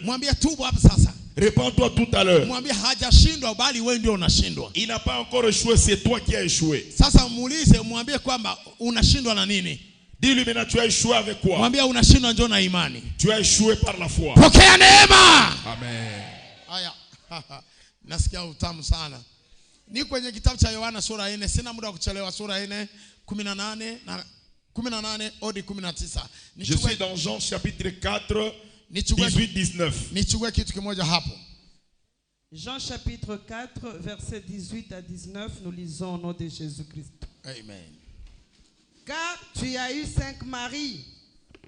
Mwambie tubu hapa sasa. Répands-toi tout à l'heure. Mwambie hajashindwa bali wewe ndio unashindwa. Il n'a pas encore échoué, c'est toi qui as échoué. Sasa muulize, mwambie kwamba unashindwa na nini? Dis-lui maintenant, tu as échoué avec quoi? Mwambie unashindwa njoo na imani. Tu as échoué par la foi. Pokea neema. Amen. Haya. Nasikia utamu sana. Ni kwenye kitabu cha Yohana sura 4, sina muda wa kuchelewa, sura 4 18 na 18 hadi 19. Je suis dans Jean chapitre 4 18-19. Nichukue kitu kimoja hapo. Jean chapitre 4 verset 18 à 19, nous lisons au nom de Jésus-Christ. Amen. Car tu as eu 5 maris,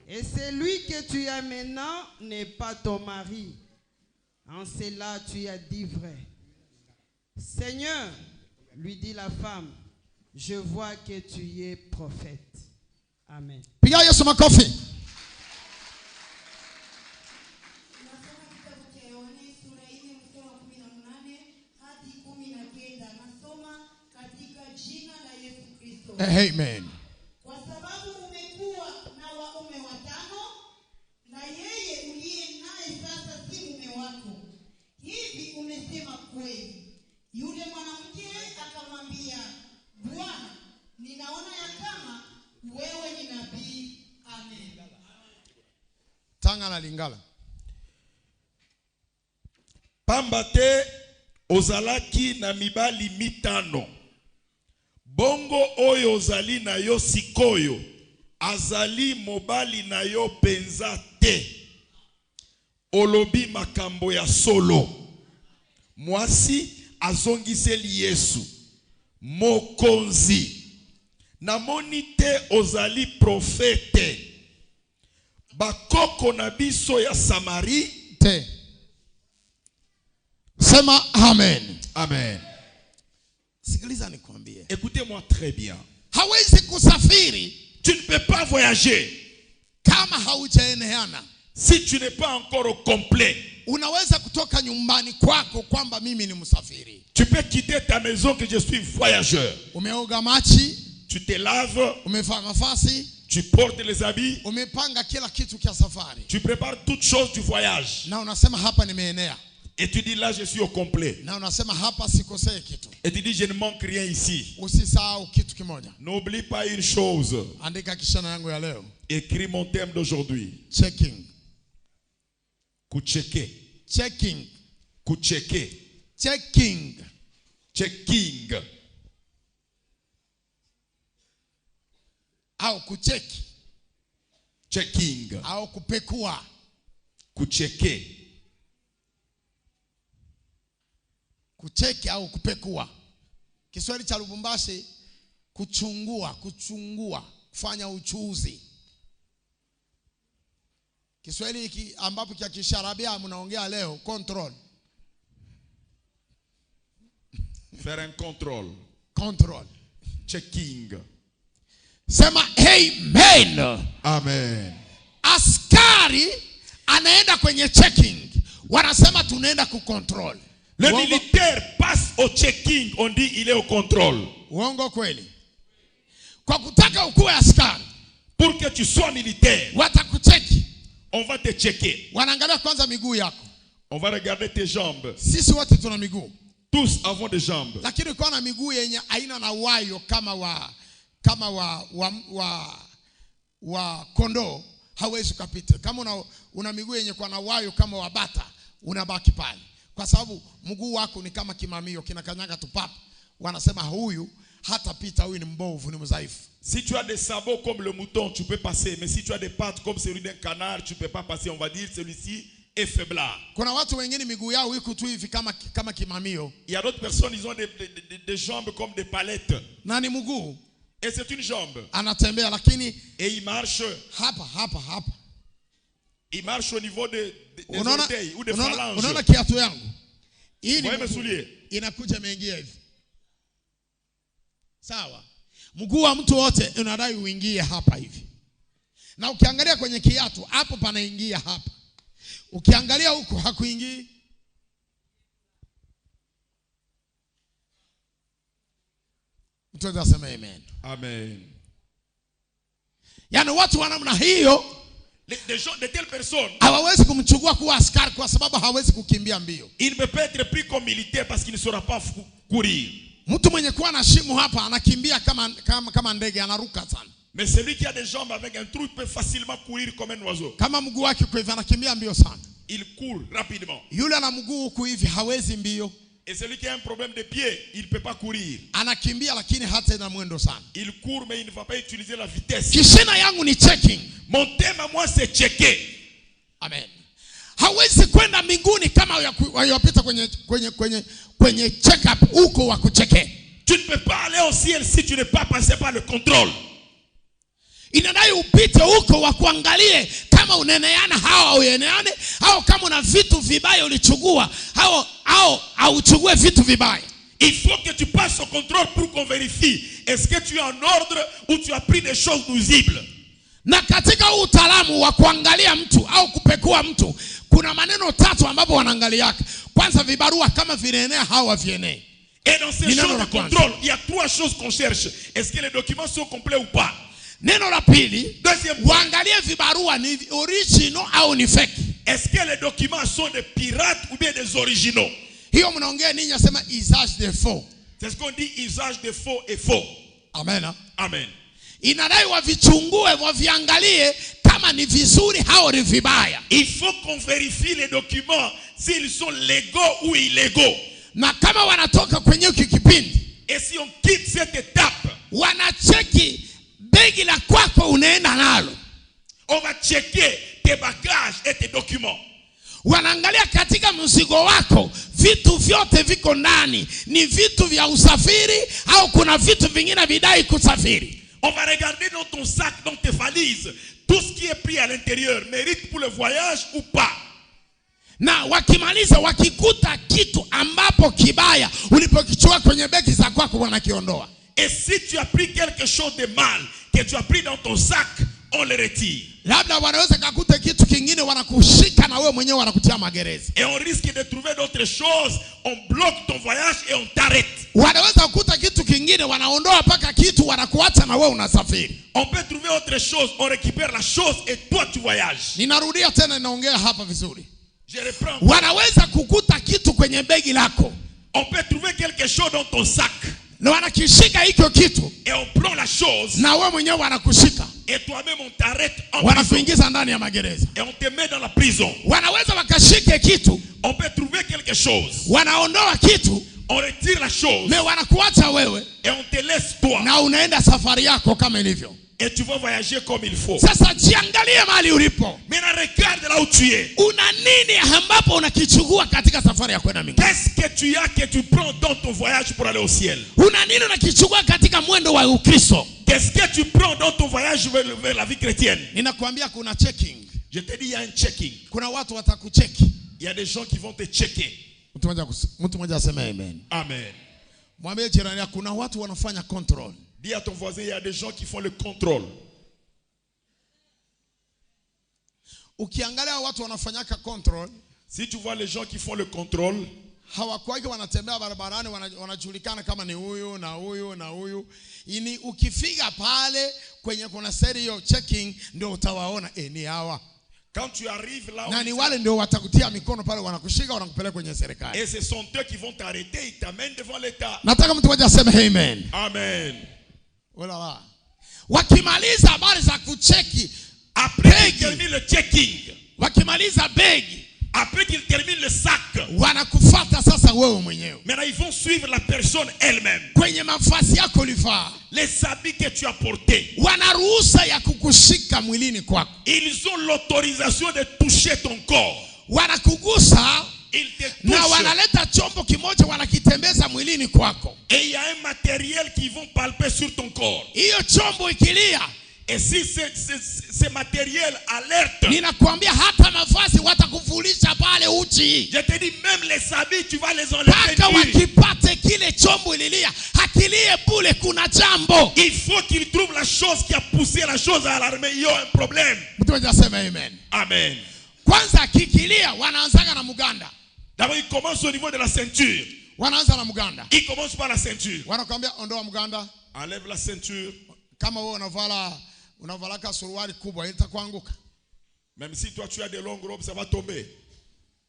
et celui que tu as maintenant n'est pas ton mari. En cela tu as dit vrai. Seigneur, lui dit la femme, je vois que tu es prophète. Amen. Piga Yesu makofi. Amen. Kwa sababu umekuwa na waume watano na yeye uliye naye sasa si mume wako. Hivi umesema kweli. Yule mwanamke akamwambia, Bwana, ninaona ya kama wewe ni nabii. Amen. Tanga na Lingala. Pambate ozalaki na mibali mitano. Bongo oyo ozali na yo sikoyo, azali mobali na yo penza te. Olobi makambo ya solo. Mwasi azongiseli Yesu. Mokonzi. Namoni te ozali profete. Bakoko na biso ya Samari te. Sema amen. Amen. Sikiliza nikwambie. Écoutez-moi très bien. Hawezi kusafiri. Tu ne peux pas voyager kama haujaeneana. Si tu n'es pas encore au complet. Unaweza kutoka nyumbani kwako kwamba mimi ni msafiri. Tu peux quitter ta maison que je suis voyageur. Umeoga machi. Tu te laves. Umevaa mavazi. Tu portes les habits. Umepanga kila kitu kia safari. Tu prépares toutes choses du voyage. Na unasema hapa nimeenea. Et tu dis là je suis au complet. Na unasema hapa sikosei kitu. Et tu dis je ne manque rien ici. Usisahau kitu kimoja. N'oublie pas une chose. Andika kishana yangu ya leo. Écris mon thème d'aujourd'hui. Checking. Kucheke. Checking. Kucheke. Checking. Checking. Au kucheki. Checking. Au kupekua. Kucheke. Kucheki au kupekua. Kiswahili cha Lubumbashi kuchungua, kufanya uchuzi. Kiswahili hiki ambapo kia Kisharabia mnaongea leo, control. Faire un contrôle. Control. Checking. Sema amen. Amen. Askari anaenda kwenye checking. Wanasema tunaenda kucontrol. Le militaire passe au checking, on dit il est au contrôle. Uongo kweli? Kwa kutaka ukuwe askari, pour que tu sois militaire, watakucheki. On va te checker. Wanaangalia kwanza miguu yako. On va regarder tes jambes. Sisi wote tuna miguu. Tous avons des jambes. Lakini kwa na miguu yenye aina na wayo kama wa kondoo hawezi kupita. Kama una miguu yenye kwa na wayo kama wa bata, unabaki pale. Kwa sababu mguu wako ni kama kimamio kinakanyaga tu pap. Wanasema huyu hata pita, huyu ni mbovu, ni mzaifu. Si tu as des sabots comme le mouton, tu peux passer, mais si tu as des pattes comme celui d'un canard, tu peux pas passer. On va dire celui-ci est faiblard. Kuna watu wengine miguu yao iko tu hivi kama kimamio. Il y a d'autres personnes, ils ont des jambes comme des palettes. Nani mguu? Et c'est une jambe. Anatembea lakini et il marche hapa. Il marche au niveau des orteils ou des phalanges. Unaona kiatu yangu? Hii ni inakuja imeingia hivi. Sawa? Mguu wa mtu wote unadai uingie hapa hivi. Na ukiangalia kwenye kiatu hapo panaingia hapa. Ukiangalia huko hakuingii. Mtu aseme amen. Amen. Yaani watu wa namna hiyo De telles personnes, hawawezi kumchukua kuwa askari kwa sababu hawezi kukimbia mbio. il ne peut pas être pris comme militaire parce qu'il ne saura pas courir. Mtu mwenye kuwa na shimo hapa anakimbia kama ndege, anaruka sana. Mais celui qui a des jambes avec un trou, il peut facilement courir comme un oiseau. Kama mguu wake kwa hivi anakimbia mbio sana. Il court rapidement. Yule ana mguu huku hivi hawezi mbio. Et celui qui a un problème de pied, il ne peut pas courir. Anakimbia lakini hata ina mwendo sana. Il court mais il ne va pas utiliser la vitesse. Kishina yangu ni checking. Mon thème à moi c'est checker. Amen. Hawezi kwenda mbinguni kama wayopita kwenye check up huko wa kucheke. Tu ne peux pas aller au ciel si tu n'es pas passé par le contrôle. Inadai upite huko wa kuangalie kama uneneana hao uyeneane, au kama una vitu vibaya ulichugua au uchugue vitu vibaya. Il faut que tu passes au contrôle pour qu'on vérifie est-ce que tu es en ordre ou tu as pris des choses nuisibles. Na katika utaalamu wa kuangalia mtu au kupekua mtu, kuna maneno 3 ambapo wanaangalia. Kwanza vibarua kama vienea au havienei. Et dans ces choses de contrôle, il y a 3 choses qu'on cherche. Est-ce que les documents sont complets ou pas? Neno la pili, deuxième point, waangalie vibarua ni original au ni fake. Est-ce que les documents sont des pirates ou bien des originaux? Hiyo mnaongea ninyi nasema usage de faux. C'est ce qu'on dit, usage de faux et faux. Amen. Amen. Inadai wavichungue, waviangalie kama ni vizuri au ni vibaya. Il faut qu'on vérifie les documents s'ils sont légaux ou illégaux. Na kama wanatoka kwenye kipindi, et si on quitte cette étape, wanacheki begi la kwako unaenda nalo. On va checker tes bagages et tes documents. Wanaangalia katika mzigo wako vitu vyote viko ndani, ni vitu vya usafiri au kuna vitu vingine vidai kusafiri. On va regarder dans ton sac, dans tes valises, tout ce qui est pris à l'intérieur mérite pour le voyage ou pas. Na wakimaliza wakikuta kitu ambapo kibaya ulipokichukua kwenye begi za kwako wanakiondoa. Et si tu as pris quelque chose de mal que tu as pris dans ton sac, on le retire. Labda wanaweza kukuta kitu kingine wanakushika na wewe mwenyewe wanakutia magereza. Et on risque de trouver d'autres choses, on bloque ton voyage et on t'arrête. Wanaweza kukuta kitu kingine wanaondoa paka kitu wanakuacha na wewe unasafiri. On peut trouver autre chose, on récupère la chose et toi tu voyages. Ninarudia tena naongea hapa vizuri. Je reprends. Wanaweza kukuta kitu kwenye begi lako. On peut trouver quelque chose dans ton sac. Na wanakishika hicho kitu. Et on prend la chose. Na wewe mwenyewe wanakushika. Et toi-même on t'arrête en prison. Wanakuingiza ndani ya magereza. Et on te met dans la prison. Wanaweza wakashike kitu. On peut trouver quelque chose. Wanaondoa kitu. On retire la chose. Mais wanakuacha wewe. Et on te laisse toi. Na unaenda safari yako kama ilivyo. Et tu vas voyager comme il faut. Sasa jiangalie mahali ulipo. Maintenant regarde là où tu es. Una nini ambapo unakichukua katika safari ya kwenda mbinguni? Qu'est-ce que tu as que tu prends dans ton voyage pour aller au ciel? Una nini unakichukua katika mwendo wa Ukristo? Qu'est-ce que tu prends dans ton voyage vers la vie chrétienne? Ninakwambia kuna checking. Je te dis il y a un checking. Kuna watu watakucheki. Il y a des gens qui vont te checker. Mtu mmoja aseme amen. Amen. Mwambie jirani yako kuna watu wanafanya control. Dis à ton voisin, il y a des gens qui font le contrôle. Ukiangalia watu wanafanyaka control, si tu vois les gens qui font le contrôle, hawakwaki wanatembea barabarani wanajulikana kama ni huyu na huyu na huyu. Ini ukifika pale kwenye kuna stereo checking ndio utawaona ni hawa. Quand tu arrives là, na ni wale ndio watakutia mikono pale wanakushika wanakupeleka kwenye serikali. Et ce sont eux qui vont t'arrêter, ils t'amènent devant l'État. Nataka mtu mmoja aseme amen. Amen. Voilà. Wakimaliza habari za kucheki, après qu'ils terminent le checking, wakimaliza begi, après qu'ils terminent le sac, wanakufuata sasa wewe mwenyewe. Maintenant ils vont suivre la personne elle-même. Kwenye mavazi yako ulivaa, les habits que tu as portés, wanaruhusa ya kukushika mwilini kwako. Ils ont l'autorisation de toucher ton corps. Wanakugusa na wanaleta chombo kimoja wanakitembeza mwilini kwako. Et il y a un matériel qui vont palper sur ton corps. Hiyo chombo ikilia, et si ce matériel alerte, ninakwambia hata mavazi watakufulisha pale uchi. Je te dis même les habits tu vas les enlever. Paka wakipate kile chombo ililia, hakilie bule kuna jambo. Il faut qu'il trouve la chose qui a poussé la chose à alarmer. Il y a un problème. Mtu mmoja aseme amen. Amen. Kwanza kikilia wanaanza na muganda. D'abord il commence au niveau de la ceinture. Wanaanza na muganda. Il commence par la ceinture. Wanakwambia ondoa muganda. Enlève la ceinture. Kama wewe unavala suruali kubwa itakuanguka. Même si toi tu as des longues robes, ça va tomber.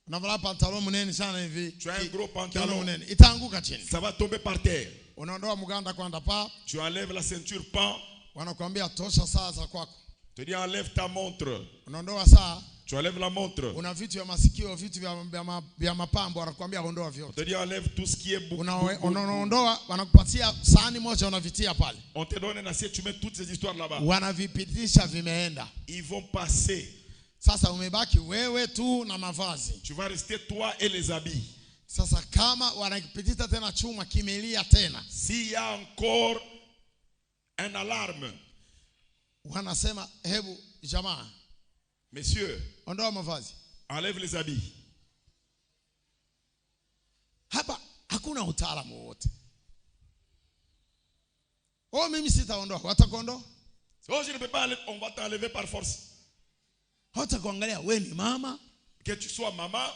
Unavala pantalon mnene sana hivi. Tu as un gros Kiuno pantalon, mnene. Itaanguka chini. ça va tomber par terre. Unaondoa mganda kwenda pa, Tu enlèves la ceinture pan, wanakuambia tosha saa za kwako. te dis enlève ta montre. Unaondoa saa, Tu enlèves la montre. una vitu vya masikio, vitu vya mapambo, wanakuambia ondoa On vyote. te dit enlève tout ce qui est beaucoup. Unaondoa, wanakupatia sahani moja unavitia pale. On te donne une assiette, tu mets toutes ces histoires là-bas. Wanavipitisha vimeenda. Ils vont passer. Sasa umebaki wewe tu na mavazi. Tu vas rester toi et les habits. Sasa kama wanakipitisha tena chuma kimelia tena, S'il y a encore un alarme, wanasema hebu jamaa, messieurs, ondoa mavazi. enlève les habits. Hapa hakuna utaalamu wote. Oh, mimi sitaondoa, watakondoa. Oh, je ne peux pas enlever, on va t'enlever par force. Hawatakuangalia wewe ni mama. Que tu sois maman.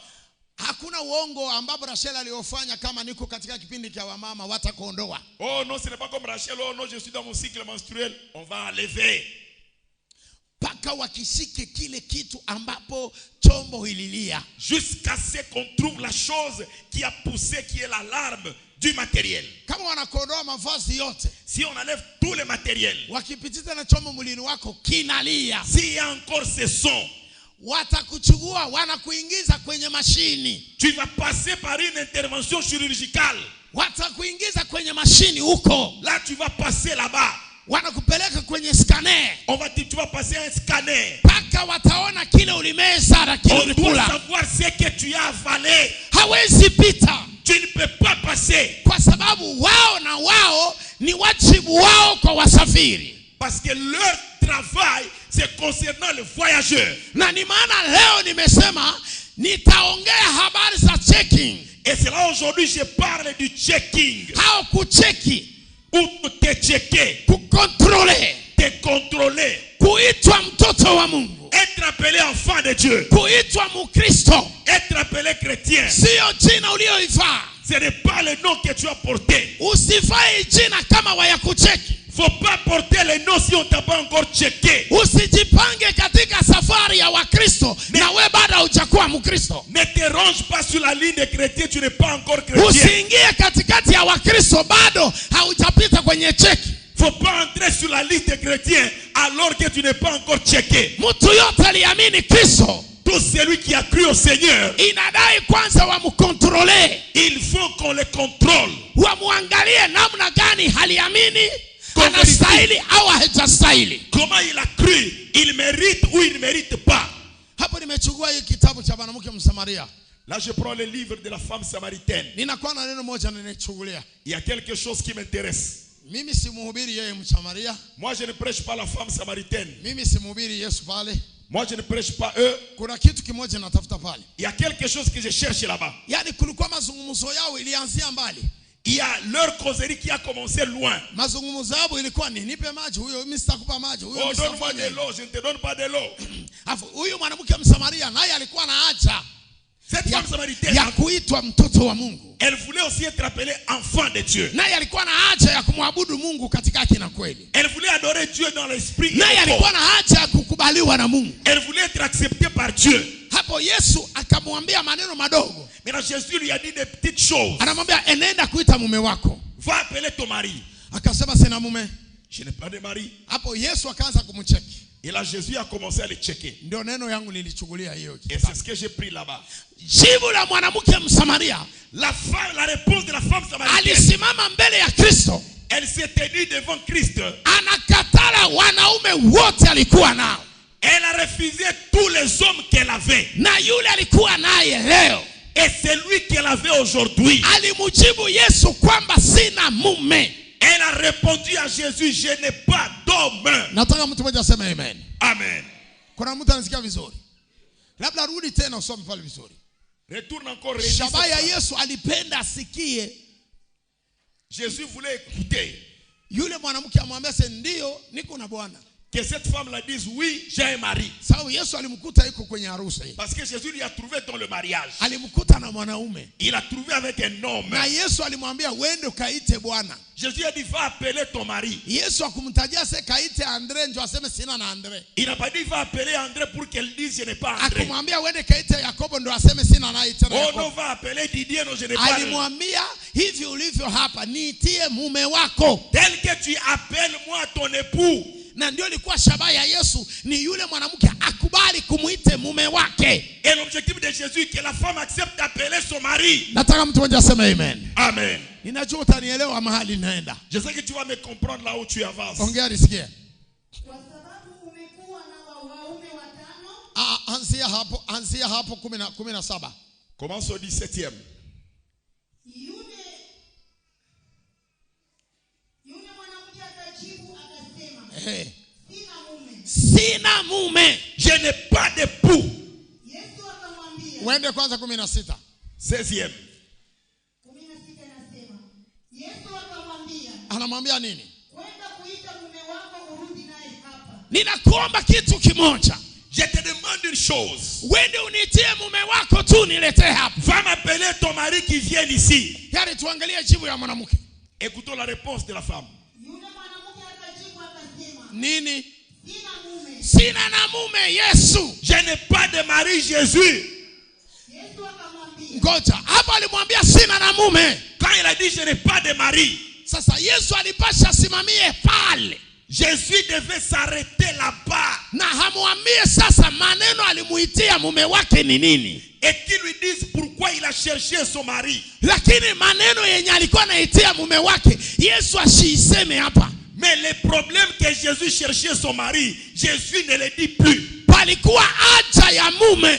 Hakuna uongo ambapo Rachel aliofanya kama niko katika kipindi cha wamama watakondoa. Oh non, ce n'est pas comme Rachel. Oh non, je suis dans mon cycle menstruel. On va enlever. Paka wakishike kile kitu ambapo chombo ililia. Jusqu'à ce qu'on trouve la chose qui a poussé, qui est l'alarme du matériel. Kama wanakondoa mavazi yote, Si on enlève tout le matériel, wakipitiza na chombo mwilini wako kinalia, s'il y a encore ce son, watakuchukua wanakuingiza kwenye mashini. tu vas passer par une intervention chirurgicale. Watakuingiza kwenye mashini huko. Là, tu vas passer là-bas. Wanakupeleka kwenye scanner. Tu vas passer un scanner. Paka wataona kile ulimeza na kile On doit ulikula. savoir ce que tu as avalé. Hawezi pita. Tu ne peux pas passer. Kwa sababu wao ni wajibu wao kwa wasafiri. Parce que leur travail, c'est concernant le voyageur. Na ni maana leo nimesema nitaongea habari za checking. Et c'est là aujourd'hui je parle du checking. Hao kucheki, Ou te checker, kukontrole, te contrôler, kuitwa mtoto wa Mungu, être appelé enfant de Dieu, kuitwa Mkristo. être appelé chrétien. Sio jina ulioivaa. Ce n'est pas le nom que tu as porté. Usivae jina kama waya kucheki. Faut pas porter le nom si on t'a pas encore checké. Usijipange katika safari ya Wakristo na we bado hujakuwa Mkristo. Ne te range pas sur la ligne des chrétiens, tu n'es pas encore chrétien. Usiingie katikati ya Wakristo bado haujapita kwenye cheki. Faut pas entrer sur la liste des chrétiens alors que tu n'es pas encore checké. Mtu yote aliamini Kristo, Tout celui qui a cru au Seigneur, inadai kwanza wamkontrole, il faut qu'on le contrôle. wamwangalie namna gani haliamini, anastahili au hajastahili. Comment il a cru, il mérite ou il ne mérite pas. Hapo nimechukua hii kitabu cha mwanamke Msamaria. Là, je prends le livre de la femme samaritaine. Ninakuwa na neno moja ninachukulia. Il y a quelque chose qui m'intéresse. Mimi si mhubiri yeye Msamaria. Moi, je ne prêche pas la femme samaritaine. Mimi si mhubiri Yesu pale. Moi, je ne prêche pas eux. Kuna kitu kimoja natafuta pale. Il y a quelque chose que je cherche là-bas. Yaani kulikuwa mazungumzo yao ilianzia mbali. Il y a leur causerie qui a commencé loin. Mazungumzo yao ilikuwa ni nipe maji, huyo mimi sitakupa maji, huyo Oh, mimi donne-moi sitafanya. de l'eau, je ne te donne pas de l'eau. Afu huyu mwanamke Msamaria naye alikuwa na haja Cette femme samaritaine, ya kuitwa mtoto wa Mungu. elle voulait aussi être appelée enfant de Dieu. Naye alikuwa na haja ya kumwabudu Mungu katika haki na kweli. Elle voulait adorer Dieu dans l'esprit. et Naye le alikuwa corps. na haja ya kukubaliwa na Mungu. Elle voulait être acceptée par Dieu. Hapo Yesu akamwambia maneno madogo. Maintenant, Jésus lui a dit des petites choses. Anamwambia enenda kuita mume wako. Va appeler ton mari. Akasema sina mume. Je n'ai pas de mari. Hapo Yesu akaanza kumcheki. Et là, Jésus a commencé à le checker. Ndio neno yangu nilichukulia hiyo. Et c'est ce que j'ai pris là-bas. Jibu la mwanamke Msamaria, La réponse de la femme samaritaine. alisimama mbele ya Kristo. Elle s'est tenue devant Christ. Anakatala wanaume wote alikuwa nao. Elle a refusé tous les hommes qu'elle avait. Na yule alikuwa naye leo. Et celui qu'elle avait aujourd'hui. Alimujibu Yesu kwamba sina mume. Elle a répondu à Jésus, je n'ai pas d'homme. Nataka mtu mmoja aseme amen. Amen. Kuna mtu anasikia vizuri? Labda rudi tena usome pale vizuri. Retourne encore. Shabaha ya Yesu alipenda asikie. Jésus voulait écouter. Yule mwanamke amwambia ndio niko na Bwana. que cette femme la dise oui, j'ai un mari. Sababu Yesu alimkuta yuko kwenye harusi. Parce que Jésus lui a trouvé dans le mariage. Alimkuta na mwanaume. Il a trouvé avec un homme. Na Yesu alimwambia uende kaite Bwana. Jésus a dit va appeler ton mari. Yesu akumtajia se kaite Andre ndio aseme sina na Andre. Il n'a pas dit va appeler André pour qu'elle dise je n'ai pas André. Akumwambia uende kaite Yakobo ndio aseme sina naye tena. Oh non, va appeler Didier, non je n'ai pas. Alimwambia hivi ulivyo hapa niitie mume wako. Tel que tu appelles moi ton époux. Na ndio ilikuwa shabaha ya Yesu ni yule mwanamke akubali kumuite mume wake. Et l'objectif de Jésus que la femme accepte d'appeler son mari. Nataka mtu mmoja aseme amen. Amen. Ninajua utanielewa mahali naenda. Je sais que tu vas me comprendre là où tu avances. Ongea nisikie. Kwa sababu umekuwa na waume watano. Anzia hapo 17. Commence au 17e. Yule mwanamke akajibu akasema, Hey. sina mume. Sina mume. Je n'ai pas d'époux. Yesu akamwambia. Uende kwanza 16. 16e. 16 nasema. Yesu akamwambia. Anamwambia nini? Kwenda kuita mume wako urudi naye hapa. Ninakuomba kitu kimoja. Je te demande une chose. Wende unitie mume wako tu niletee hapa. Va m'appeler ton mari qui vient ici. Yaani tuangalie jibu ya mwanamke. Écoutons la réponse de la femme. Yule mwanamke akajibu akasema, Nini? sina mume. Sina na mume Yesu. Je n'ai pas de mari Jésus. Yesu akamwambia. Ngoja, hapa alimwambia sina na mume. Quand il a dit je n'ai pas de mari. Sasa Yesu alipasha simamie pale. Jésus devait s'arrêter là-bas. Na hamwambie sasa maneno alimuitia mume wake ni nini. Et qu'il lui dise pourquoi il a cherché son mari. Lakini maneno yenye alikuwa anaitia mume wake Yesu asiseme hapa. Mais le problème que Jésus cherchait son mari, Jésus ne le dit plus. Palikuwa haja ya mume.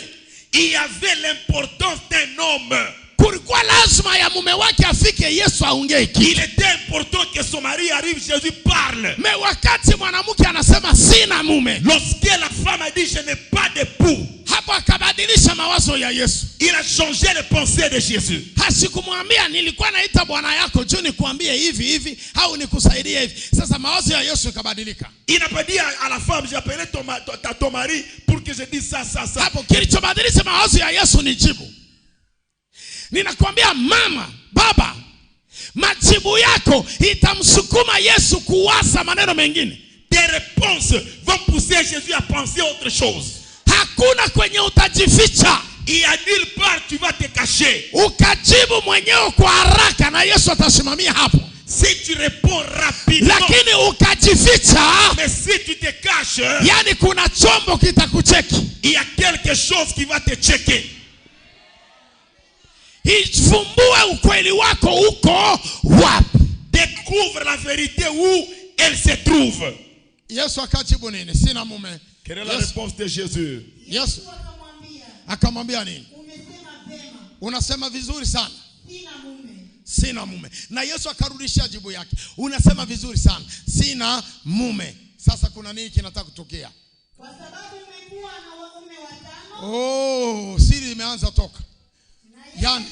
Il y avait l'importance d'un homme. Kulikuwa lazima ya mume wake afike Yesu aongee kitu. Il était important que son mari arrive, Jésus parle. Mais wakati mwanamke anasema sina mume, Lorsque la femme a dit je n'ai pas d'époux, hapo akabadilisha mawazo ya Yesu. il a changé les pensées de Jésus. Hasikumwambia nilikuwa naita bwana yako juu nikuambie hivi au nikusaidie hivi. Sasa mawazo ya Yesu ikabadilika. Il n'a pas dit à la femme j'ai appelé ton mari pour que je dise ça. Hapo kilichobadilisha mawazo ya Yesu ni jibu. Ninakwambia mama, baba, majibu yako itamsukuma Yesu kuwaza maneno mengine. Tes réponses vont pousser Jésus à penser autre chose. Hakuna kwenye utajificha. Il y a nulle part tu vas te cacher. Ukajibu mwenyewe kwa haraka na Yesu atasimamia hapo. Si tu réponds rapidement. Lakini ukajificha, mais si tu te caches, yani kuna chombo kitakucheki. Il y a quelque chose qui va te checker. Ifumbue ukweli wako uko wapi. Découvre la vérité où elle se trouve. Yesu akajibu nini? Sina mume. Quelle est la réponse de Jésus? Yesu akamwambia nini? Umesema vema. Unasema vizuri sana. Sina mume. Sina mume. Na Yesu akarudisha jibu yake. Unasema vizuri sana. Sina mume. Sasa kuna nini kinataka kutokea? Kwa sababu umekuwa na waume watano. Oh, siri imeanza toka. Yani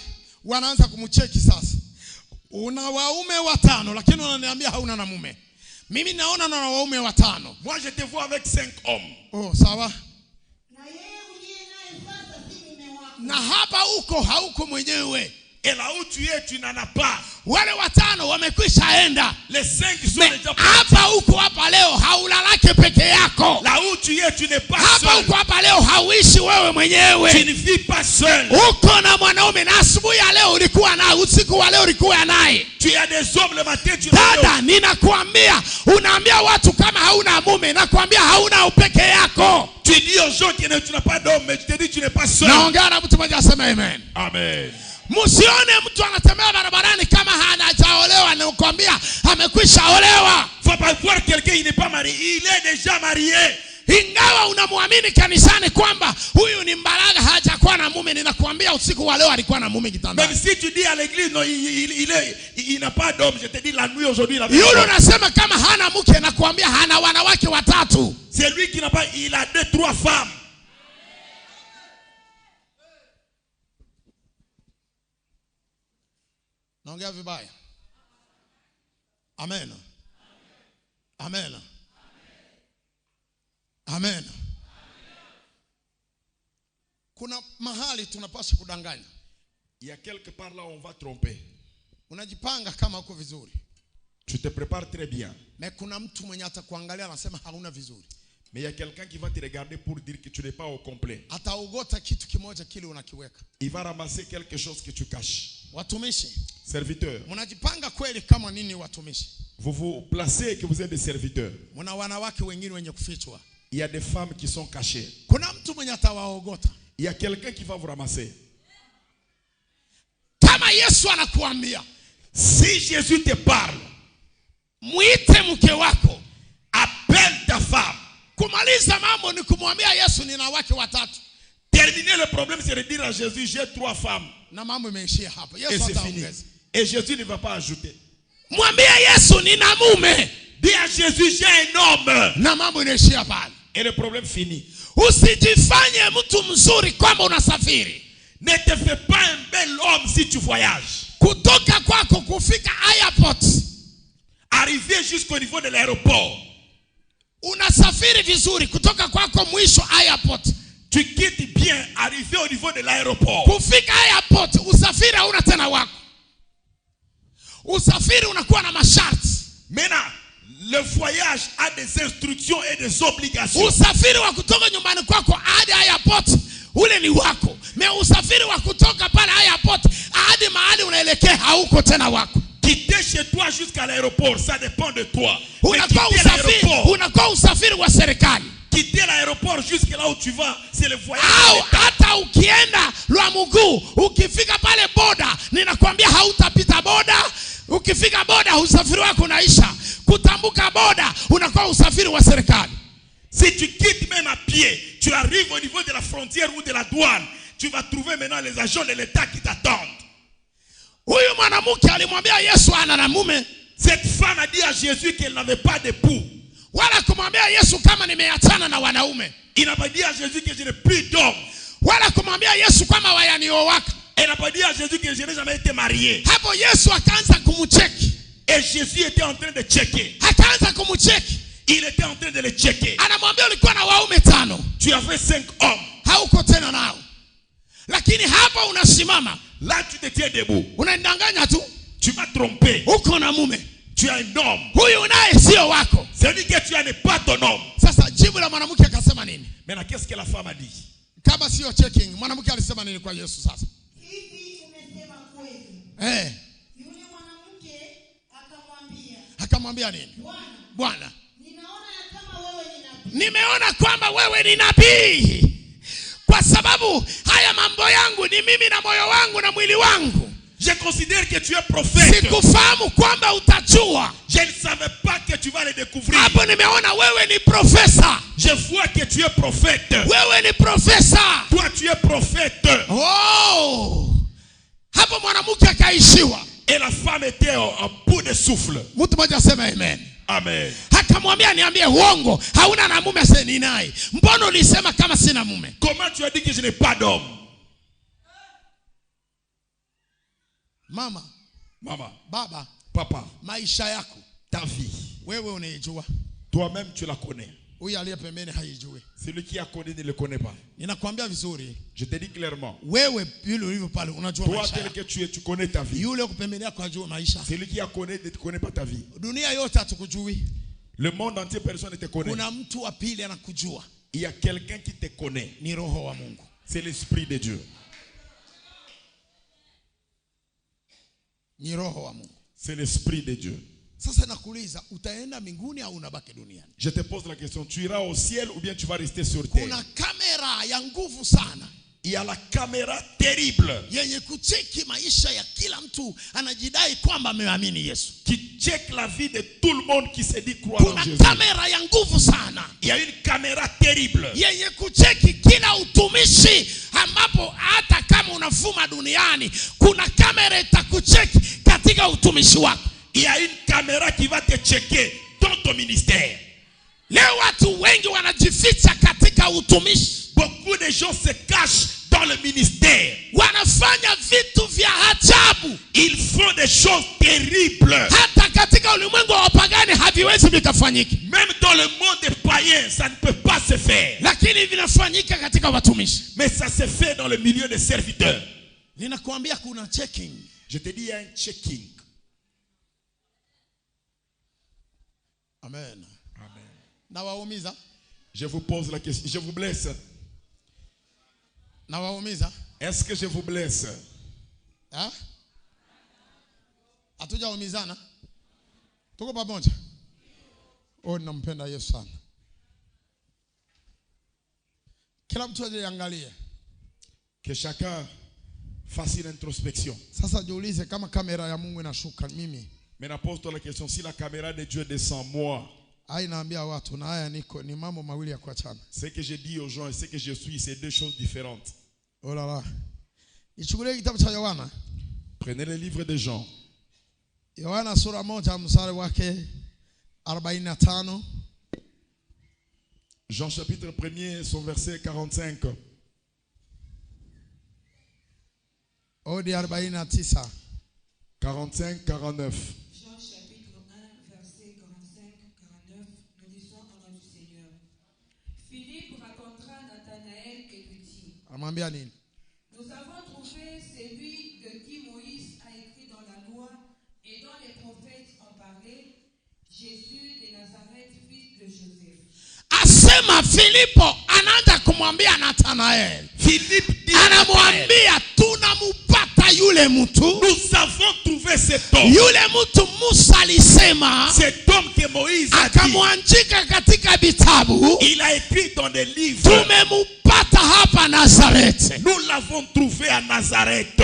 wanaanza kumcheki sasa. Una waume watano lakini unaniambia hauna na mume. Mimi naona na waume watano. Moi je te vois avec 5 hommes. Oh, sawa. Na yeye uliye naye sasa si mume wako. Na hapa uko hauko mwenyewe. Et là où tu es, tu n'en as pas. Wale watano wamekwisha enda. Les 5 sont déjà partis. Hapa uko hapa leo haulalake peke yako. Là où tu es, tu n'es pas hapa seul. Uko hapa leo hauishi wewe mwenyewe. Tu ne vis pas seul. Uko na mwanaume na asubuhi ya leo ulikuwa naye, usiku wa leo ulikuwa naye. Tu as des hommes le matin, tu Dada, ninakuambia, unaambia watu kama hauna mume, nakwambia hauna upeke yako. Tu dis aux gens que tu n'as pas d'homme, mais tu te dis tu n'es pas seul. Naongea na mtu mmoja aseme amen. Amen. Msione mtu anatembea barabarani kama hajaolewa na kukwambia amekwisha olewa. Faut pas voir quelqu'un il n'est pas marié, il est déjà marié. Ingawa unamwamini kanisani kwamba huyu ni mbaraga hajakuwa na mume, ninakuambia usiku wa leo alikuwa na mume kitandani. Même si tu dis à l'église non il n'a pas d'homme, je te dis la nuit aujourd'hui il avait. Yule unasema kama hana mke, nakuambia hana wanawake watatu. C'est lui qui n'a pas, il a 2-3 femmes. Naongea vibaya. Amen. Amen. Amen. Kuna mahali tunapaswa kudanganya. Il y a quelque part là où on va tromper. Unajipanga kama uko vizuri. Tu te prépares très bien. Mais kuna mtu mwenye atakuangalia anasema hauna vizuri. Mais il y a quelqu'un qui va te regarder pour dire que tu n'es pas au complet. Ataogota kitu kimoja kile unakiweka. Il va ramasser quelque chose que tu caches. Watumishi, Serviteur, mnajipanga kweli kama nini watumishi? vous vous placez que vous êtes des serviteurs. Mna wanawake wengine wenye kufichwa. Il y a des femmes qui sont cachées. Kuna mtu mwenye atawaogota. Il y a quelqu'un qui va vous ramasser. Kama Yesu anakuambia, Si Jésus te parle, muite mke wako. appelle ta femme. Kumaliza mambo ni kumwambia Yesu nina wake watatu. Terminer le problème, c'est de dire à Jésus, j'ai 3 femmes. Na mambo imeishia hapo. Et Yesu c'est fini. ataongeza. Et Jésus ne va pas ajouter. Mwambie Yesu nina mume. Dis à Jésus, j'ai un homme. Na mambo inaishia pale. Et le problème finit. Usijifanye mtu mzuri kwamba unasafiri. Ne te fais pas un bel homme si tu voyages. Kutoka kwako kufika airport. Arriver jusqu'au niveau de l'aéroport. Unasafiri vizuri kutoka kwako mwisho airport. Tu quittes bien, arriver au niveau de l'aéroport. Kufika airport usafiri hauna tena wako. Usafiri unakuwa na masharti. Maintenant, le voyage a des instructions et des obligations. Usafiri wa kutoka nyumbani kwako hadi airport ule ni wako. Me usafiri wa kutoka pale airport hadi mahali unaelekea hauko tena wako. Quitter chez toi jusqu'à l'aéroport, ça dépend de toi. Unakuwa usafiri wa serikali. Quitter l'aéroport jusque là où tu vas, c'est le voyage. Au hata ukienda lwa mguu, ukifika pale boda, ninakwambia hautapita boda. Ukifika boda usafiri wako unaisha. Kutambuka boda unakuwa usafiri wa serikali. Si tu quittes même à pied, tu arrives au niveau de la frontière ou de la douane, tu vas trouver maintenant les agents de l'État qui t'attendent. Huyu mwanamke alimwambia Yesu ana na mume. Cette femme a dit à Jésus qu'elle n'avait pas d'époux. Wala kumwambia Yesu kama nimeachana na wanaume. Il n'a pas dit à Jésus que je n'ai plus d'homme. Wala kumwambia Yesu kama wayaniowaka. Elle n'a pas dit à Jésus que je n'ai jamais été marié. Hapo Yesu akaanza kumcheki. Et Jésus était en train de checker. Akaanza kumcheki. Il était en train de le checker. Anamwambia ulikuwa na waume 5. Tu avais 5 hommes. Hauko tena nao. Lakini hapa unasimama. Là tu te tiens debout. Unanidanganya tu. Tu m'as trompé. Uko na mume. Tu as un homme. Huyu naye sio wako. C'est-à-dire que tu n'es pas ton homme. Sasa jibu la mwanamke akasema nini? Maintenant qu'est-ce que la femme a dit? Kama sio checking, mwanamke alisema nini kwa Yesu sasa? Hivi umesema kweli. Yule mwanamke akamwambia. Akamwambia nini? Bwana, ninaona kama wewe ni nabii. Nimeona kwamba wewe ni nabii. Kwa sababu haya mambo yangu ni mimi na moyo wangu na mwili wangu. Je considère que tu es prophète. Sikufahamu kwamba utajua. Je ne savais pas que tu vas le découvrir. Hapo nimeona wewe ni profesa. Je vois que tu es prophète. Wewe ni profesa. Toi tu es prophète. Oh! Hapo mwanamke akaishiwa. Et la femme était en bout de souffle. Mtu mmoja sema amen. Amen. Akamwambia niambie uongo, hauna na mume sasa ni naye. Mbona ulisema kama sina mume? Comment tu as dit que je n'ai pas d'homme? Mama, baba, papa, maisha yako, ta vie, wewe unaijua. Toi-même tu la connais. Huyu aliye pembeni haijui. Celui qui a connu ne le connaît pas. Ninakwambia vizuri. Je te dis clairement. Wewe yule ulivyo pale unajua maisha. Toi tel que tu es, tu connais ta vie. Yule uko pembeni yako hajui maisha. Celui qui a connu ne connaît pas ta vie. Dunia yote hatukujui. Le monde entier personne ne te connaît. Kuna mtu wa pili anakujua. Il y a quelqu'un qui te connaît. Ni roho wa Mungu. C'est l'esprit de Dieu. Ni roho wa Mungu. C'est l'esprit de Dieu. Sasa nakuuliza utaenda mbinguni au unabaki duniani? Je te pose la question, tu iras au ciel ou bien tu vas rester sur terre? Kuna kamera ya nguvu sana. Il y a la caméra terrible yenye kucheki maisha ya kila mtu anajidai kwamba ameamini Yesu. Qui check la vie de tout le monde qui se dit croire en Jésus. Kuna kamera ya nguvu sana. Il y a une caméra terrible yenye kucheki kila utumishi ambapo hata kama unafuma duniani kuna kamera itakucheki katika utumishi wako. Il y a une caméra qui va te checker dans ton ministère. Leo watu wengi wanajificha katika utumishi. Beaucoup de gens se cachent dans le ministère. Wanafanya vitu vya ajabu. Ils font des choses terribles. Hata katika ulimwengu wa wapagani haviwezi vikafanyika. Même dans le monde des païens, ça ne peut pas se faire. Lakini vinafanyika katika watumishi. Mais ça se fait dans le milieu des serviteurs. Ninakuambia kuna checking. Je te dis, il y a un checking. Amen. Amen. Na waumiza? Je vous pose la question. Je vous blesse. Na waumiza? Est-ce que je vous blesse? Hein? Hatujaumizana? Tuko pamoja? Oh, nampenda Yesu sana. Kila mtu ajiangalie. Que chacun fasse une introspection. Sasa jiulize kama kamera ya Mungu inashuka mimi. Maintenant pose-toi la question, si la caméra de Dieu descend moi, Hai naambia watu na haya niko ni mambo mawili ya kuachana. ce que je dis aux gens et ce que je suis, c'est deux choses différentes. Oh là là. Nichukulie kitabu cha Yohana. Prenez le livre de Jean. Yohana sura 1 mstari wake 45. Jean chapitre 1er, son verset 45. Odi 49. 45, 49. Jean chapitre 1, verset 45-49, nous disons au nom du Seigneur. Philippe racontera à Nathanaël et lui dit, Amwambia nini? nous avons trouvé celui de qui Moïse a écrit dans la loi et dont les prophètes ont parlé, Jésus de Nazareth, fils de Joseph. Asema Filipo anaanza kumwambia Nathanael. Philippe dit, Anamwambia tunamupata yule mtu. nous avons trouvé cet homme. Yule mtu Musa alisema Cet homme que Moïse a dit, akamwanjika katika vitabu. il a écrit dans des livres. Tumemupata hapa Nazareth. Nous l'avons trouvé à Nazareth.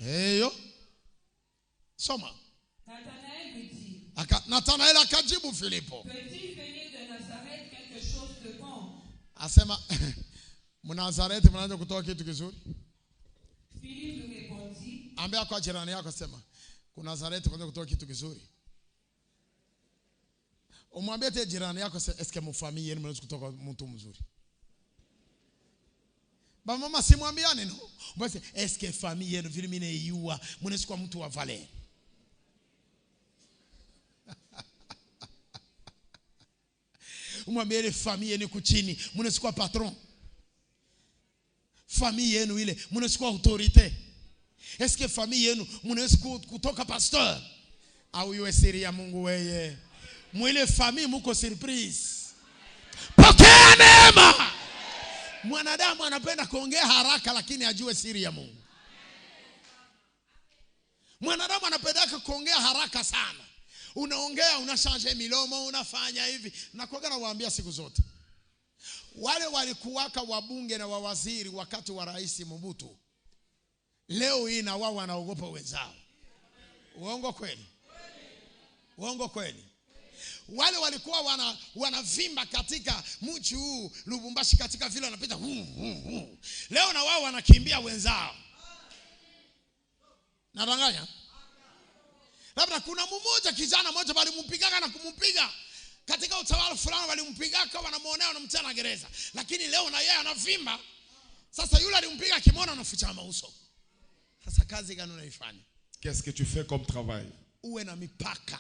Eyo. Soma. Nathanaël lui dit, Nathanael akajibu Filipo. peut-il venir de Nazareth quelque chose de bon? Asema Mnazareti mnaanza kutoa kitu kizuri. Philippe lui répondit, Ambia kwa jirani yako sema kuna Nazareti kuanza kutoa kitu kizuri. Umwambie te jirani yako sema eske mfamii yenu mnaweza kutoka mtu mzuri. Ba mama simwambiane no. Basi eske famii yenu vile mimi naiua mnaweza kuwa mtu wa valeur. Umwambie ile famii yenu kuchini mnaweza kuwa patron. Famii yenu ile mnaweza kuwa autorite. Eske famii yenu mnaweza kutoka pastor au iwe siri ya Mungu weye. Mwile famii mko surprise. Pokea neema. Mwanadamu anapenda kuongea haraka lakini ajue siri ya Mungu. Mwanadamu anapenda kuongea haraka sana. Unaongea unashanje milomo unafanya hivi. Na kwa gana waambia siku zote. Wale walikuwaka wabunge na wawaziri wakati wa Rais Mobutu. Leo hii na wao wanaogopa wenzao. Uongo kweli? Uongo kweli? Wale walikuwa wanavimba katika mji huu Lubumbashi katika vile wanapita. Leo na wao wanakimbia wenzao. Nadanganya? Labda kuna mmoja kijana mmoja walimpiga na kumpiga. Katika utawala fulani walimpiga kwa wanamuonea wanamtia na gereza. Lakini leo na yeye anavimba. Sasa yule alimpiga kimona anaficha mauso. Sasa kazi gani unaifanya? Qu'est-ce que tu fais comme travail? Uwe na mipaka.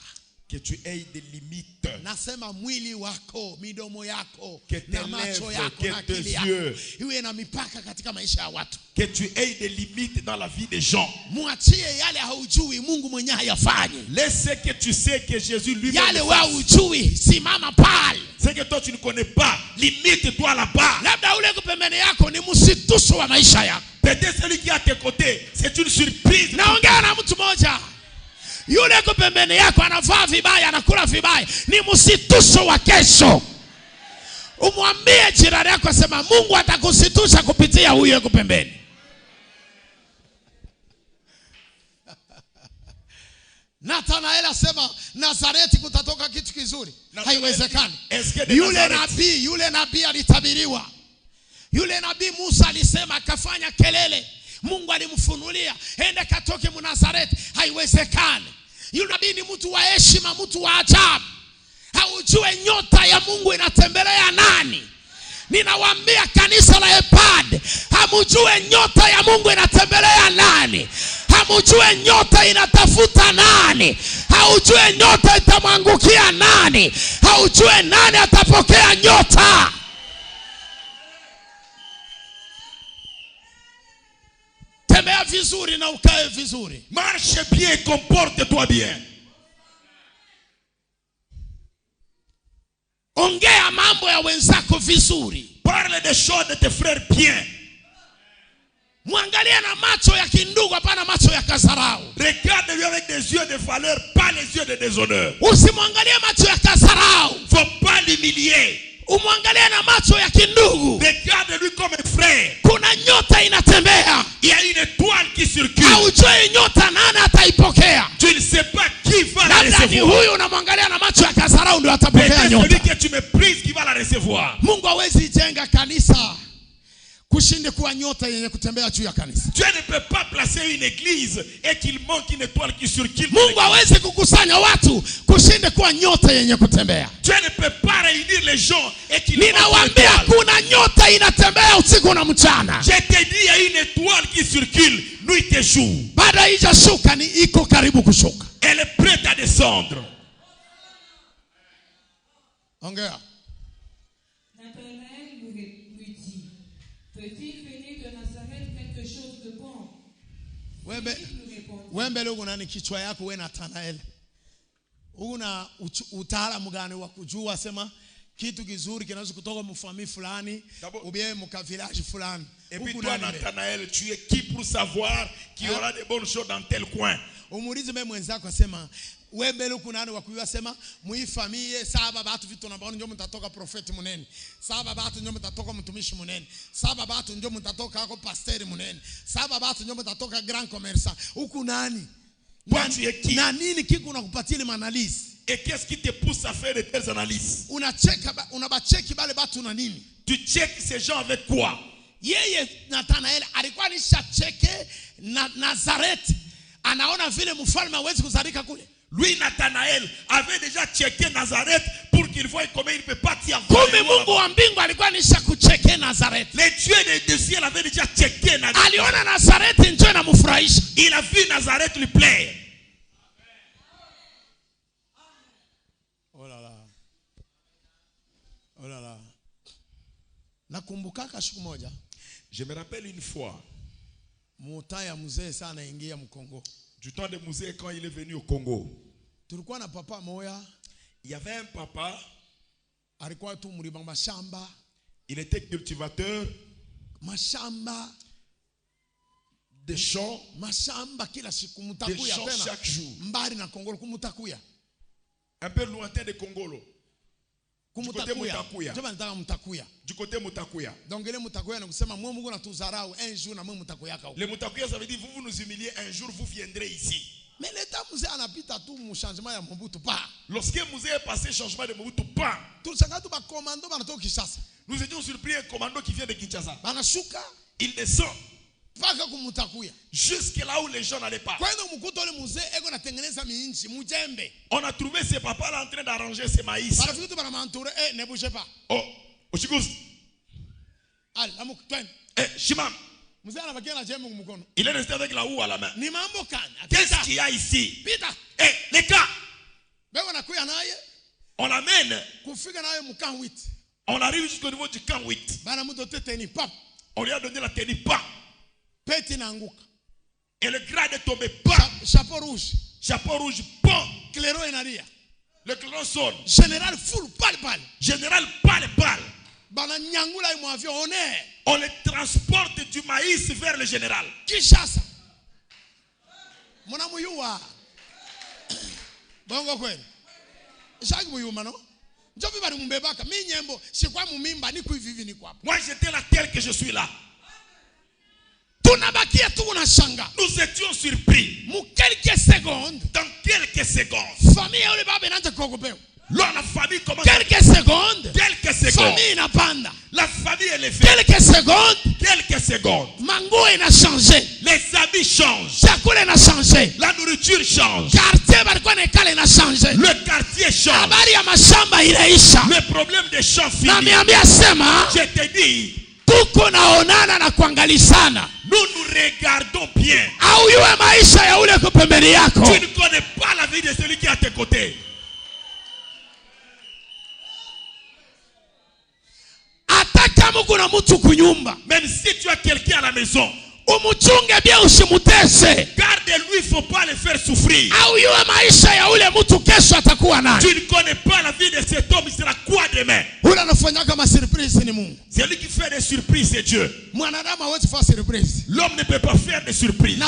Que tu aies des limites. Nasema mwili wako, midomo yako, Que tes na macho lèvres, yako, que na tes akili yako. yeux. Iwe na mipaka katika maisha ya watu. Que tu aies des limites dans la vie des gens. Muachie yale haujui Mungu mwenyewe hayafanye. Laisse ce que tu sais que Jésus lui-même Yale fait. wewe hujui simama pale. Ce que toi tu ne connais pas, limite-toi là-bas. Labda ule pembeni yako ni msituso wa maisha yako. Peut-être celui qui est à tes côtés, c'est une surprise. Naongea na mtu mmoja. Yule yuko pembeni yako anavaa vibaya, anakula vibaya, ni msituso wa kesho. Umwambie jirani yako sema Mungu atakusitusha kupitia huyo yuko pembeni. Nathanael asema Nazareti kutatoka kitu kizuri. Haiwezekani. Yule nabii alitabiriwa. Yule nabii Musa alisema akafanya kelele. Mungu alimfunulia, enda katoke Mnazareti. Haiwezekani. Yule nabii ni mtu wa heshima, mtu wa ajabu. Haujue nyota ya Mungu inatembelea nani. Ninawaambia kanisa la EPAD, hamujue nyota ya Mungu inatembelea nani. Hamujue nyota inatafuta nani. haujue nyota itamwangukia nani, haujue nani atapokea nyota. Tembea vizuri na ukae vizuri. Marche bien et comporte-toi bien. Ongea mambo ya wenzako vizuri. Parle des choses de tes frères bien. Mwangalia na macho ya kindugu, hapana macho ya kazarau. Regarde-lui avec des yeux de valeur, pas les yeux de déshonneur. Usimwangalie macho ya kazarau. Faut pas l'humilier. Umwangalie na macho ya kindugu. Regarde-lui comme un frère. Kuna nyota inatembea. Il y a une étoile qui circule. Haujui nyota nani ataipokea. Tu ne sais pas qui va la Labda ni recevoir. huyu unamwangalia na macho ya kazarau ndio atapokea C'est nyota. celui que tu méprises qui va la recevoir. Mungu hawezi jenga kanisa kushinde kuwa nyota yenye kutembea juu ya kanisa. Dieu ne peut pas placer une église et qu'il manque une étoile qui circule. Mungu hawezi kukusanya watu kushinde kuwa nyota yenye kutembea. Dieu ne peut pas réunir les gens et qu'il manque une Ninawaambia étoile. kuna nyota inatembea usiku na mchana. Je te dis, il y a une étoile qui circule nuit et jour. Baada haijashuka ni iko karibu kushuka. Elle est prête à descendre. Ongea. Nathanaël lui dit, peut-il venir de Nazareth quelque chose de bon? Philippe lui répondit, Wewe leo unani kichwa yako wewe Nathanael? Una utaalamu gani wa kujua sema kitu kizuri kinaweza kutoka mfamii fulani ubie mka village fulani? Et puis toi, Nathanaël, tu es qui pour savoir qu'il y aura des bonnes choses dans tel coin? Umuulize mimi mwenzako asema wewe mbele kuna nani wa kujua sema muifamie saba watu vitu na baoni ndio mtatoka profeti munene. Saba watu ndio mtatoka mtumishi munene. Saba watu ndio mtatoka ako pasteur munene. Saba watu ndio mtatoka grand commerçant. Huku nani? Na nini kiko unakupatia ile analyse? Et qu'est-ce qui te pousse à faire de telles analyses? Unabacheki bale batu na nini? Tu checkes ces gens avec quoi? Yeye Nathanael alikuwa nishacheke na Nazareth. Anaona vile mfalme hawezi kuzalika kule. Lui, Nathanaël, avait déjà checké Nazareth pour qu'il voie comment il ne peut pas t'y avoir. Kumbe Mungu wa mbingu alikuwa nishakucheke Nazareth. Les dieux du ciel avaient déjà checké Nazareth. Aliona Nazareth ndio inamfurahisha. Il a vu Nazareth lui plaire. Oh là là. Oh là là. Nakumbukaka siku moja. Je me rappelle une fois. Mutaya mzee sana ingia mkongo. Du temps de Mouzé quand il est venu au Congo. Tulikuwa na papa moya. Il y avait un papa. Alikuwa tu mlima mashamba. Il était cultivateur. Mashamba. Des champs. Mashamba kila siku mtakuya des champs tena. chaque jour. Mbali na Kongolo kumutakuya. Un peu lointain de Congolo. Du côté Mutakuya. Ndio nataka mtakuya. Du côté Mutakuya. Donc ile mtakuya na kusema mwe Mungu natuzarau un jour na mwe mtakuya ka. Le Mutakuya ça veut dire vous nous humiliez un jour vous viendrez ici. Mais l'état mzee anapita tu mu changement ya Mobutu pa. Lorsque Mouzé est passé changement de Mobutu pas. Tulisanga tu ba commando banatoka Kinshasa. Nous étions surpris un commando qui vient de Kinshasa. Banashuka Il descend paka kumutakuya. jusque là où les gens n'allaient pas. Kwa hiyo mkuto ile mzee eko natengeneza miinchi mujembe. On a trouvé ce papa là en train d'arranger ses maïs. Barafiki tu bana mantoure ne bougez pas. Oh, Oshigous. Allez, amuk twende. Shimam. Mzee anabakia na jembe mkono. Il est resté avec la houe à la main. Ni mambo kana. Qu'est-ce qu'il y a ici? Pita. Les gars, Beko nakuya naye on l'amène. kufika naye mkan 8. On arrive jusqu'au niveau du camp 8. Bana mtu tete pap. On lui a donné la tenue pas. Peti na anguka. Et le grade est tombé pas. Chapeau rouge. Chapeau rouge, pas. Clairon enalia. Le clairon sonne. Général full pal. Général, pas les balles. Bana nyangula imu avion honneur. On les transporte du maïs vers le général. Kinshasa. Mwana muyuwa. Bongo kweli. Shaki muyuma no? Njovi bari mbebaka. Mi nyembo. Shikwa mumimba ni kuivivi ni kwa. Moi j'étais là tel que je suis là. Tunabakia tu unashanga. Nous étions surpris. Mu quelques secondes. Dans quelques secondes. Famille yule baba inaanza kuogopea. Là la famille commence. Quelques secondes. Quelques secondes. Famille inapanda. La famille elle est faite. Quelques secondes. Quelques secondes. Mango ina changé. Les habits changent. Chakula ina changé. La nourriture change. Quartier balikuwa nekale ina changé. Le quartier change. Habari ya mashamba inaisha. Le problème des champs Na finit. miambia sema. Je te dis. Tuko naonana na kuangalisana. Nous nous regardons bien. Au yue maisha ya ule kupembeni yako. Tu ne connais pas la vie de celui qui est à tes côtés. Même si tu as quelqu'un à la maison, garde-lui, il ne faut pas le faire souffrir. Tu ne connais pas la vie de cet homme, il sera quoi demain? C'est lui qui fait des surprises, c'est Dieu. L'homme ne peut pas faire des surprises.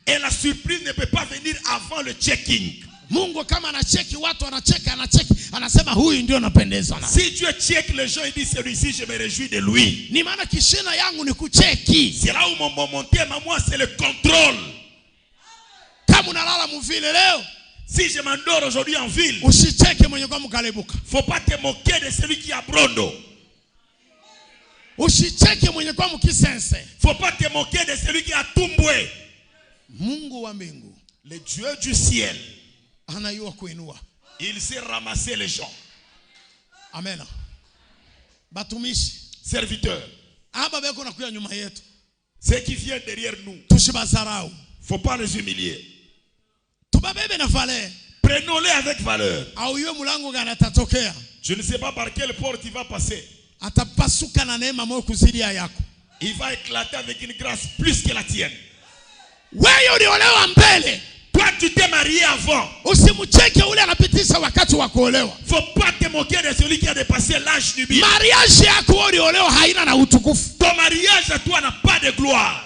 Et la surprise ne peut pas venir avant le checking. Si Dieu check les gens, il dit celui-ci, je me réjouis de lui. C'est là où mon thème à moi, c'est le contrôle. Si je m'endors aujourd'hui en ville, faut pas te moquer de celui qui a Brondo. Faut pas te moquer de celui qui a Tumbwe. Le Dieu du ciel, il sait ramasser les gens. Amen. Serviteurs, ceux qui viennent derrière nous, faut pas les humilier. Prenons-les avec valeur. Je ne sais pas par quelle porte il va passer. Il va éclater avec une grâce plus que la tienne. Toi, tu t'es marié avant. Faut pas te moquer de celui qui a dépassé l'âge du bien. Ton mariage à toi n'a pas de gloire.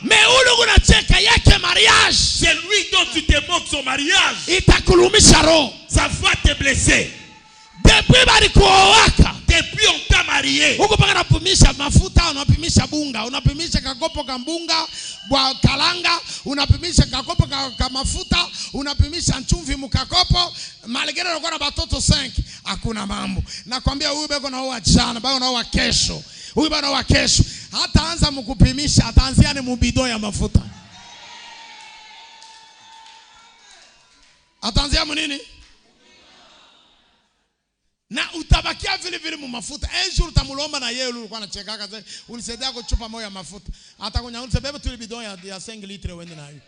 C'est lui dont tu te moques, son mariage. Ça va te blesser. Depuis on t'a marié. Unapimisha mafuta, unapimisha bunga, unapimisha kakopo ka mbunga bwa kalanga, unapimisha kakopo ka mafuta, unapimisha chumvi mkakopo, malegere unakuwa na batoto 5, hakuna mambo. Nakwambia huyu beko na huwa jana, beko na huwa kesho. Huyu bana wa kesho hata anza mkupimisha, ataanzia ni mubido ya mafuta. Ataanzia nini? Na utabakia vile vile mu mafuta. Jour utamulomba na yeye ulikuwa anacheka kaza, unisaidia kuchupa moyo ya mafuta. Atakunyauliza bebe tu bidon ya 5 litre wende nayo.